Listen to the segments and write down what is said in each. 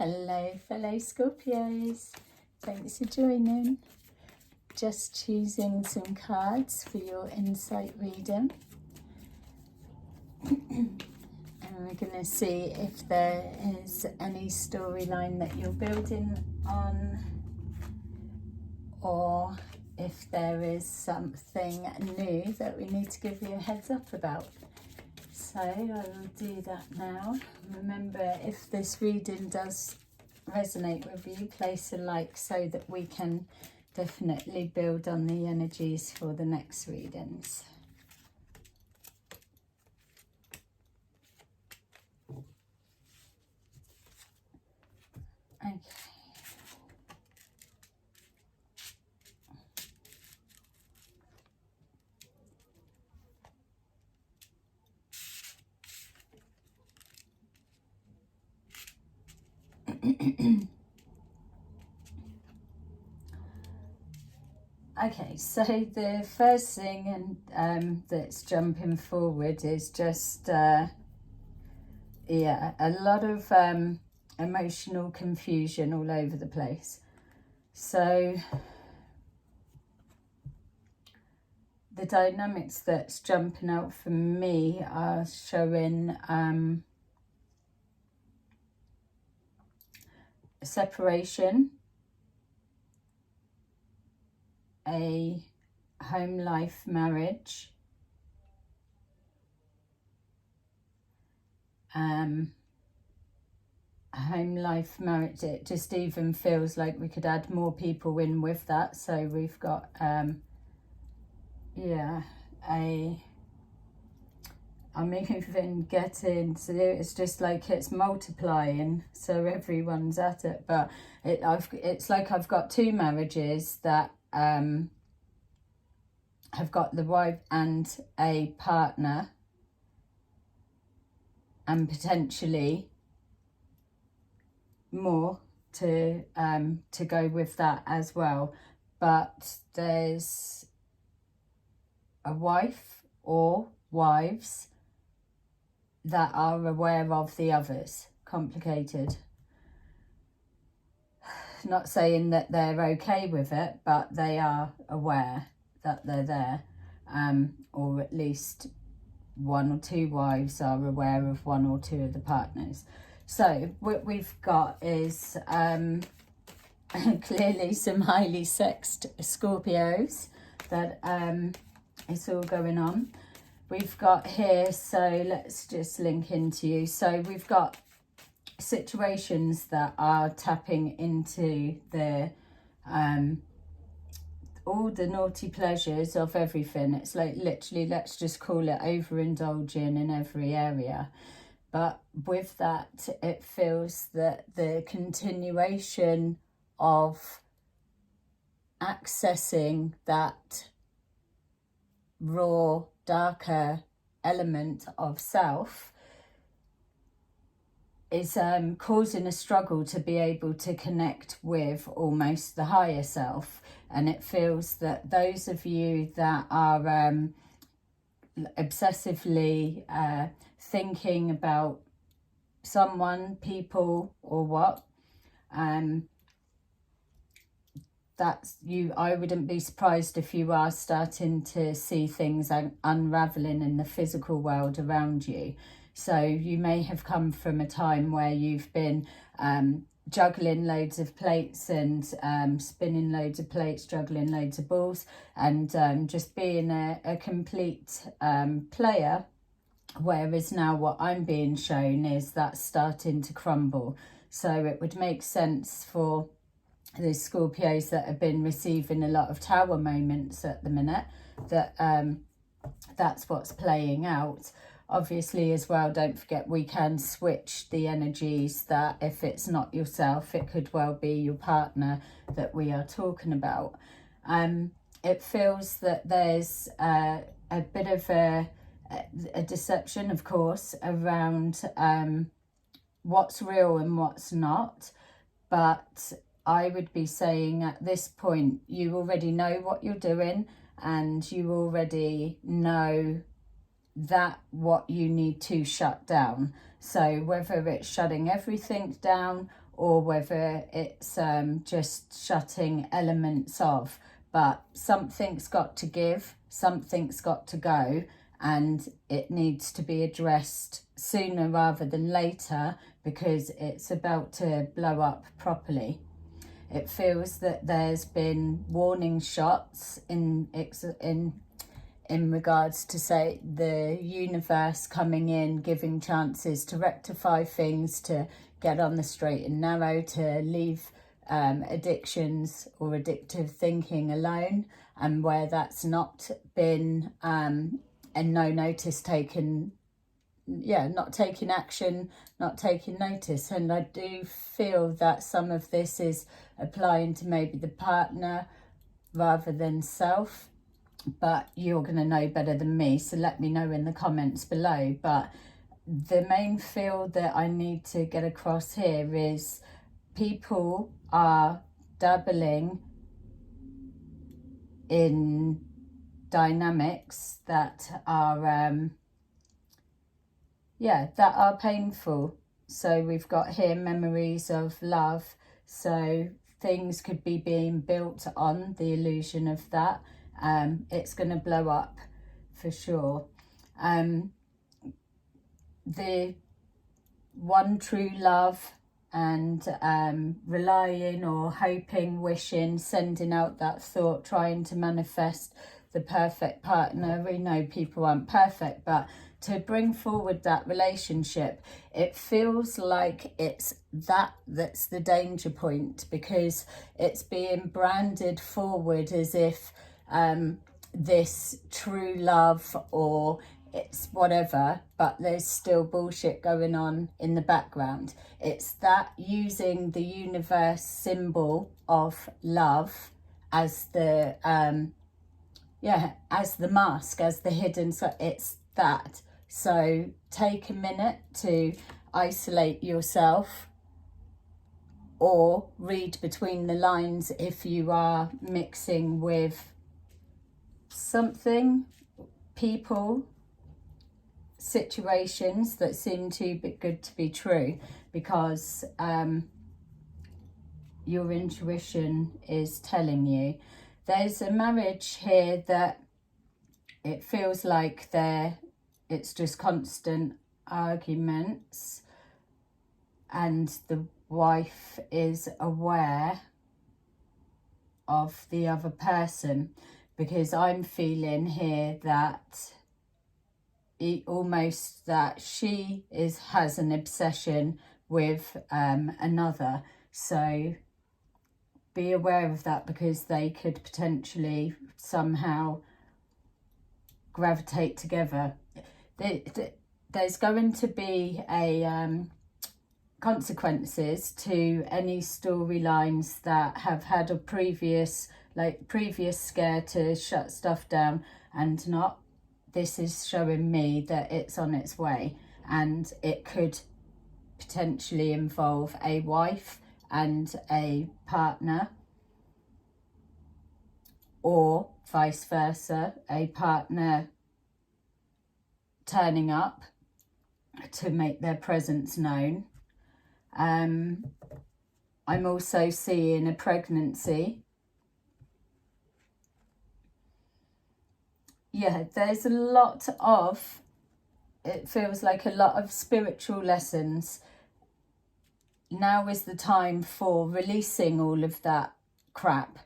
Hello fellow Scorpios, thanks for joining. Just choosing some cards for your insight reading. And we're going to see if there is any storyline that you're building on, or if there is something new that we need to give you a heads up about. So I will do that now. Remember, if this reading does resonate with you, place a like so that we can definitely build on the energies for the next readings. Okay. Okay, so the first thing that's jumping forward is just a lot of emotional confusion all over the place. So the dynamics that's jumping out for me are showing separation, a home life marriage, home life marriage. It just even feels like we could add more people in with that. So we've got I'm even getting to, it's just like it's multiplying, so everyone's at it. But it's like I've got two marriages that have got the wife and a partner, and potentially more to go with that as well. But there's a wife or wives that are aware of the others. Complicated. Not saying that they're okay with it, but they are aware that they're there, or at least one or two wives are aware of one or two of the partners. So what we've got is clearly some highly sexed Scorpios that it's all going on. We've got here, so let's just link into you. So we've got situations that are tapping into the all the naughty pleasures of everything. It's like literally, let's just call it overindulging in every area. But with that, it feels that the continuation of accessing that raw, darker element of self is causing a struggle to be able to connect with almost the higher self. And it feels that those of you that are obsessively thinking about someone, people, or what, that's you. I wouldn't be surprised if you are starting to see things unraveling in the physical world around you. So you may have come from a time where you've been juggling loads of plates and spinning loads of plates, juggling loads of balls, and just being a complete player. Whereas now what I'm being shown is that's starting to crumble. So it would make sense for the Scorpios that have been receiving a lot of tower moments at the minute that that's what's playing out. Obviously as well, don't forget we can switch the energies, that if it's not yourself, it could well be your partner that we are talking about. It feels that there's a bit of a deception, of course, around what's real and what's not. But I would be saying at this point, you already know what you're doing, and you already know that what you need to shut down. So whether it's shutting everything down or whether it's just shutting elements off. But something's got to give, something's got to go, and it needs to be addressed sooner rather than later, because it's about to blow up properly. It feels that there's been warning shots in regards to, say, the universe coming in, giving chances to rectify things, to get on the straight and narrow, to leave addictions or addictive thinking alone, and where that's not been and no notice taken, not taking action, not taking notice. And I do feel that some of this is applying to maybe the partner rather than self, but you're going to know better than me, so let me know in the comments below. But the main feel that I need to get across here is people are dabbling in dynamics that are that are painful. So we've got here memories of love, so things could be being built on the illusion of that. It's going to blow up for sure. The one true love and relying or hoping, wishing, sending out that thought, trying to manifest the perfect partner. We know people aren't perfect, but to bring forward that relationship, it feels like it's that's the danger point, because it's being branded forward as if this true love or it's whatever, but there's still bullshit going on in the background. It's that using the universe symbol of love as the as the mask, as the hidden, so it's that. So take a minute to isolate yourself, or read between the lines if you are mixing with something, people, situations that seem too good to be true, because your intuition is telling you. There's a marriage here that it feels like it's just constant arguments, and the wife is aware of the other person, because I'm feeling here that almost that she has an obsession with another. So be aware of that, because they could potentially somehow gravitate together. There's going to be a consequences to any storylines that have had a previous scare to shut stuff down and not. This is showing me that it's on its way, and it could potentially involve a wife and a partner, or vice versa, a partner turning up to make their presence known. I'm also seeing a pregnancy. Yeah, there's a lot of, it feels like a lot of spiritual lessons. Now is the time for releasing all of that crap.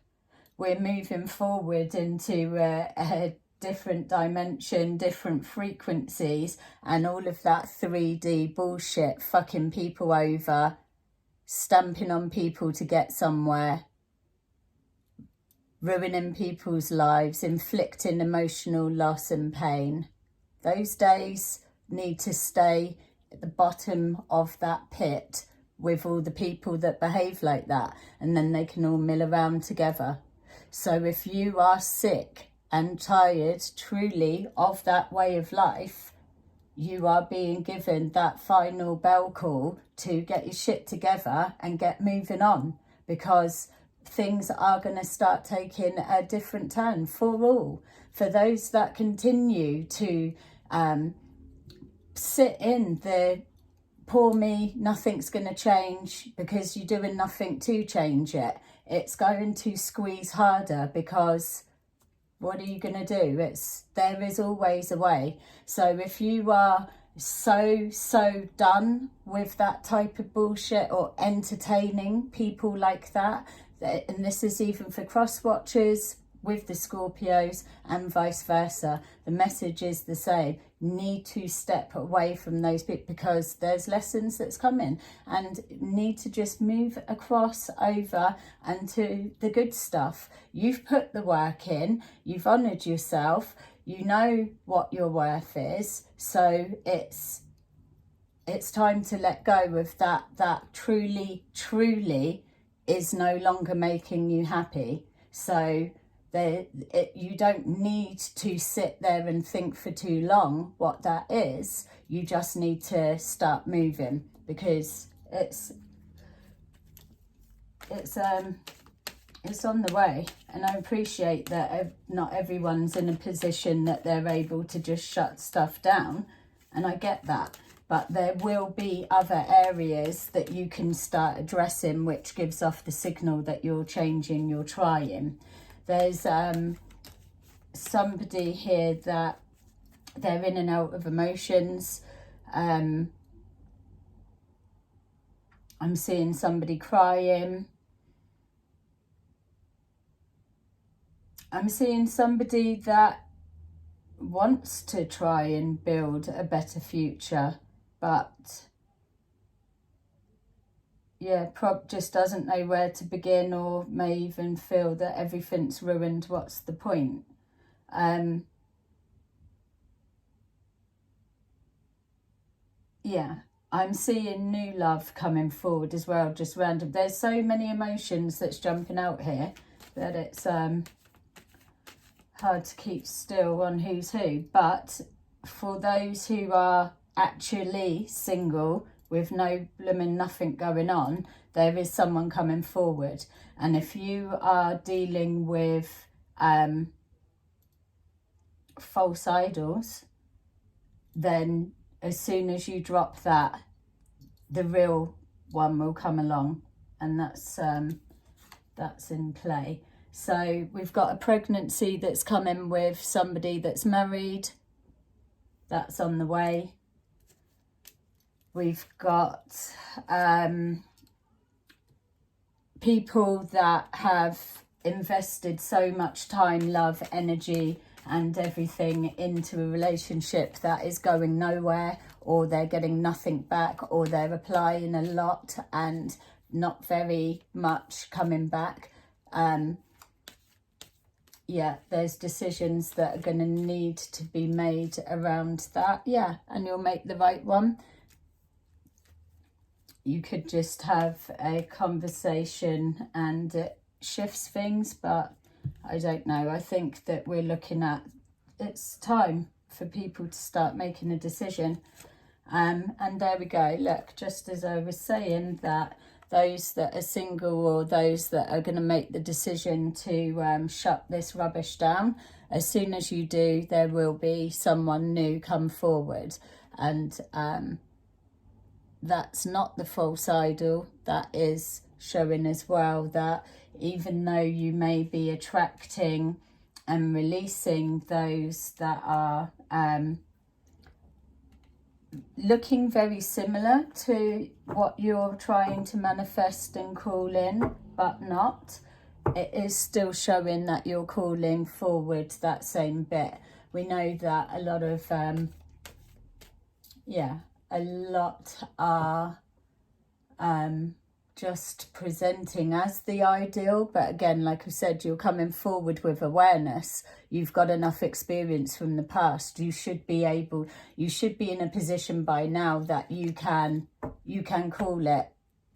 We're moving forward into a different dimension, different frequencies, and all of that 3D bullshit, fucking people over, stamping on people to get somewhere, ruining people's lives, inflicting emotional loss and pain. Those days need to stay at the bottom of that pit with all the people that behave like that, and then they can all mill around together. So if you are sick and tired truly of that way of life, you are being given that final bell call to get your shit together and get moving on, because things are going to start taking a different turn for all. For those that continue to sit in the poor me, nothing's going to change, because you're doing nothing to change it. It's going to squeeze harder, because what are you going to do? There is always a way. So if you are so done with that type of bullshit, or entertaining people like that, and this is even for cross watchers with the Scorpios and vice versa, the message is the same. Need to step away from those people, because there's lessons that's coming, and need to just move across over and to the good stuff. You've put the work in, you've honoured yourself, you know what your worth is, so it's time to let go of that truly is no longer making you happy. So you don't need to sit there and think for too long what that is. You just need to start moving, because it's on the way. And I appreciate that not everyone's in a position that they're able to just shut stuff down, and I get that. But there will be other areas that you can start addressing, which gives off the signal that you're changing, you're trying. There's somebody here that they're in and out of emotions. I'm seeing somebody crying. I'm seeing somebody that wants to try and build a better future, but yeah, just doesn't know where to begin, or may even feel that everything's ruined. What's the point? Yeah, I'm seeing new love coming forward as well, just random. There's so many emotions that's jumping out here that it's hard to keep still on who's who. But for those who are actually single with no blooming nothing going on, there is someone coming forward. And if you are dealing with false idols, then as soon as you drop that, the real one will come along, and that's in play. So we've got a pregnancy that's coming with somebody that's married. That's on the way. We've got people that have invested so much time, love, energy and everything into a relationship that is going nowhere, or they're getting nothing back, or they're applying a lot and not very much coming back. Yeah, there's decisions that are going to need to be made around that. Yeah, and you'll make the right one. You could just have a conversation and it shifts things, but I don't know. I think that we're looking at, it's time for people to start making a decision. And there we go. Look, just as I was saying, that those that are single, or those that are going to make the decision to shut this rubbish down, as soon as you do, there will be someone new come forward. And that's not the false idol. That is showing as well that even though you may be attracting and releasing those that are looking very similar to what you're trying to manifest and call in, but not, it is still showing that you're calling forward that same bit. We know that a lot of a lot are just presenting as the ideal, but again, like I said, you're coming forward with awareness. You've got enough experience from the past. You should be in a position by now that you can call it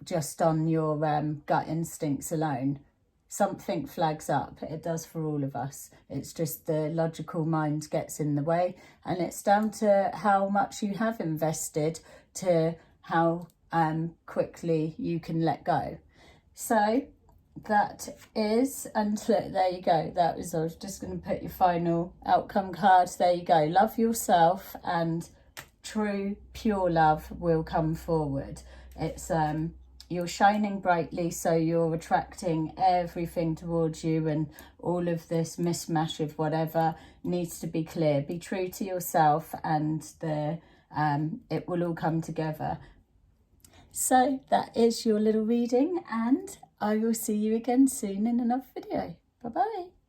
just on your gut instincts alone. Something flags up. It does for all of us. It's just the logical mind gets in the way, and it's down to how much you have invested to how quickly you can let go. So that is, and look, there you go. I was just going to put your final outcome card. There you go. Love yourself and true, pure love will come forward. It's you're shining brightly, so you're attracting everything towards you, and all of this mismatch of whatever needs to be clear. Be true to yourself, and it will all come together. So that is your little reading, and I will see you again soon in another video. Bye bye.